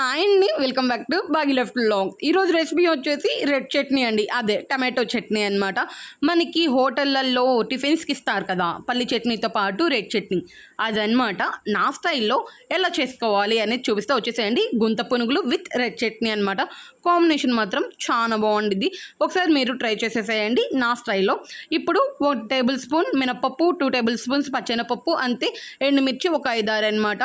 అండి welcome back to Bagi left long. ఈరోజు recipe వచ్చేసి రెడ్ చట్నీ అండి, అదే టమాటో చట్నీ అనమాట. మనకి హోటళ్ళల్లో టిఫిన్స్కి ఇస్తారు కదా పల్లి చట్నీతో పాటు రెడ్ చట్నీ, అదనమాట. నా స్టైల్లో ఎలా చేసుకోవాలి అనేది చూపిస్తే వచ్చేసేయండి. గుంత పునుగులు విత్ రెడ్ చట్నీ అనమాట. కాంబినేషన్ మాత్రం చాలా బాగుండిద్ది. ఒకసారి మీరు ట్రై చేసేసేయండి నా స్టైల్లో. ఇప్పుడు 1 టేబుల్ స్పూన్ మినపప్పు, 2 టేబుల్ స్పూన్స్ పచ్చెనపప్పు, అంతే ఎండుమిర్చి ఒక 5-6 అనమాట.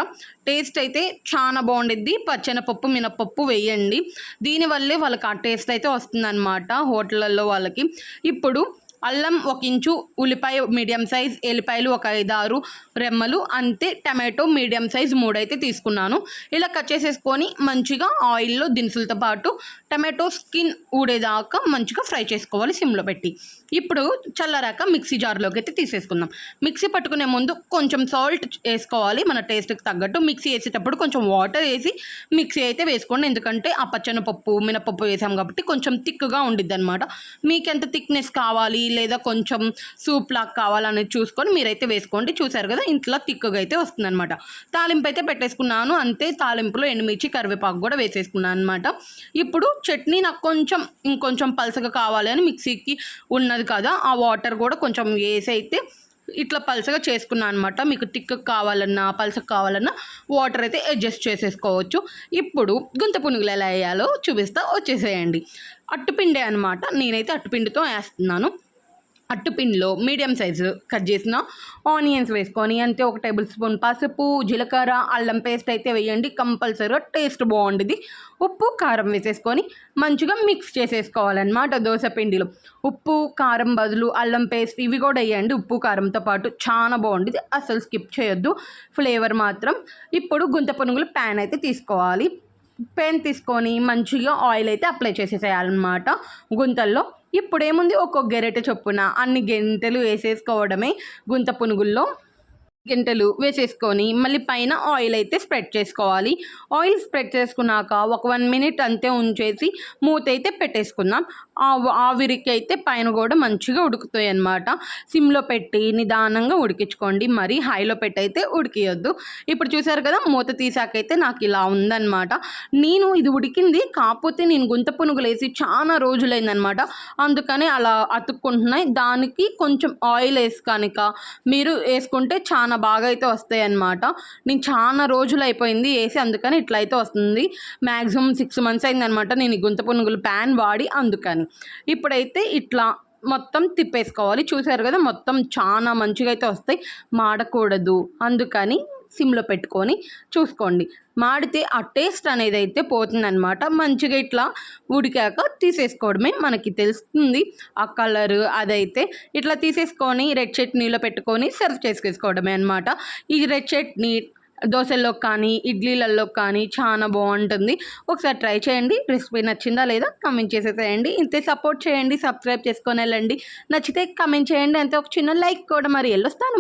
టేస్ట్ అయితే చాలా బాగుండిద్ది. పచ్చెనపప్పు మినపప్పు వేయండి, దీనివల్లే వాళ్ళకి ఆ టేస్ట్ అయితే వస్తుందన్నమాట హోటళ్ళల్లో వాళ్ళకి. ఇప్పుడు అల్లం 1 ఇంచు, ఉల్లిపాయ మీడియం సైజ్, ఎల్లిపాయలు ఒక 5-6 రెమ్మలు, అంతే టమాటో మీడియం సైజ్ 3 అయితే తీసుకున్నాను. ఇలా కట్ చేసేసుకొని మంచిగా ఆయిల్లో దినుసులతో పాటు టమాటో స్కిన్ ఊడేదాకా మంచిగా ఫ్రై చేసుకోవాలి సిమ్లో పెట్టి. ఇప్పుడు చల్లారాక మిక్సీ జార్లోకి అయితే తీసేసుకుందాం. మిక్సీ పట్టుకునే ముందు కొంచెం సాల్ట్ వేసుకోవాలి మన టేస్ట్కి తగ్గట్టు. మిక్సీ వేసేటప్పుడు కొంచెం వాటర్ వేసి మిక్సీ అయితే వేసుకోండి, ఎందుకంటే ఆ పచ్చెనపప్పు మినపప్పు వేసాం కాబట్టి కొంచెం థిక్గా ఉండిద్ది అనమాట. మీకు ఎంత థిక్నెస్ కావాలి లేదా కొంచెం సూప్ లాగా కావాలనేది చూసుకొని మీరైతే వేసుకోండి. చూసారు కదా ఇంట్లో థిక్గా అయితే వస్తుంది అనమాట. తాలింపు అయితే పెట్టేసుకున్నాను, అంతే. తాలింపులో ఎండుమిర్చి కరివేపాకు కూడా వేసేసుకున్నాను అనమాట. ఇప్పుడు చట్నీ నాకు ఇంకొంచెం పలసగా కావాలి అని మిక్సీకి ఉన్నది కదా, ఆ వాటర్ కూడా కొంచెం వేసి అయితే ఇట్లా పలసగా చేసుకున్నాను అనమాట. మీకు థిక్గా కావాలన్నా పలసగా కావాలన్నా వాటర్ అయితే అడ్జస్ట్ చేసేసుకోవచ్చు. ఇప్పుడు గుంత పునుగులు ఎలా వేయాలో చూపిస్తా, వచ్చేసేయండి. అట్టుపిండి అనమాట, నేనైతే అట్టుపిండితో వేస్తున్నాను. అట్టుపిండిలో మీడియం సైజు కట్ చేసిన ఆనియన్స్ వేసుకొని, అంతే 1 టేబుల్ స్పూన్ పసుపు, జీలకర్ర, అల్లం పేస్ట్ అయితే వేయండి, కంపల్సరీగా టేస్ట్ బాగుంటుంది. ఉప్పు కారం వేసేసుకొని మంచిగా మిక్స్ చేసేసుకోవాలన్నమాట. దోశ పిండిలో ఉప్పు కారం బదులు అల్లం పేస్ట్ ఇవి కూడా వేయండి, ఉప్పు కారంతో పాటు చాలా బాగుంటుంది, అసలు స్కిప్ చేయొద్దు ఫ్లేవర్ మాత్రం. ఇప్పుడు గుంత పునుగులు ప్యాన్ అయితే తీసుకోవాలి. పెన్ తీసుకొని మంచిగా ఆయిల్ అయితే అప్లై చేసేసేయాలన్నమాట గుంతల్లో. ఇప్పుడు ఏముంది, ఒక్కొక్క గెరెట చొప్పున అన్ని గెంటెలు వేసేసుకోవడమే. గుంత పునుగుల్లో గంటలు వేసేసుకొని మళ్ళీ పైన ఆయిల్ అయితే స్ప్రెడ్ చేసుకోవాలి. ఆయిల్ స్ప్రెడ్ చేసుకున్నాక ఒక 1 మినిట్ అంతే ఉంచేసి మూత అయితే పెట్టేసుకుందాం. ఆవిరికి అయితే పైన కూడా మంచిగా ఉడుకుతాయి అన్నమాట. సిమ్లో పెట్టి నిదానంగా ఉడికించుకోండి, మరి హైలో పెట్టి అయితే ఉడికియొద్దు. ఇప్పుడు చూసారు కదా మూత తీసాకైతే నాకు ఇలా ఉందన్నమాట. నేను ఇది ఉడికింది, కాకపోతే నేను గుంత పునుగులు వేసి చాలా రోజులైందనమాట, అందుకని అలా అతుక్కుంటున్నాయి. దానికి కొంచెం ఆయిల్ వేసి కనుక మీరు వేసుకుంటే చాలా బాగా అయితే వస్తాయి అన్నమాట. నేను చాలా రోజులు అయిపోయింది వేసి, అందుకని ఇట్లా అయితే వస్తుంది. మ్యాక్సిమం 6 మంత్స్ అయిందనమాట నేను ఈ గుంత పునుగులు ప్యాన్ వాడి, అందుకని. ఇప్పుడైతే ఇట్లా మొత్తం తిప్పేసుకోవాలి. చూసారు కదా మొత్తం చాలా మంచిగా అయితే వస్తాయి, మాడకూడదు, అందుకని సిమ్లో పెట్టుకొని చూసుకోండి. మాడితే ఆ టేస్ట్ అనేది అయితే పోతుందన్నమాట. మంచిగా ఇట్లా ఉడికాక తీసేసుకోవడమే, మనకి తెలుస్తుంది ఆ కలరు. అదైతే ఇట్లా తీసేసుకొని రెడ్ చట్నీలో పెట్టుకొని సర్వ్ చేసేసుకోవడమే అనమాట. ఈ రెడ్ చట్నీ దోశల్లో కానీ ఇడ్లీలలో కానీ చాలా బాగుంటుంది. ఒకసారి ట్రై చేయండి. రెసిపీ నచ్చిందా లేదా కామెంట్ చేసేసేయండి. ఇంతే, సపోర్ట్ చేయండి, సబ్స్క్రైబ్ చేసుకొని వెళ్ళండి. నచ్చితే కామెంట్ చేయండి, అంతే. ఒక చిన్న లైక్ కూడా మరి వెళ్ళొస్తాను.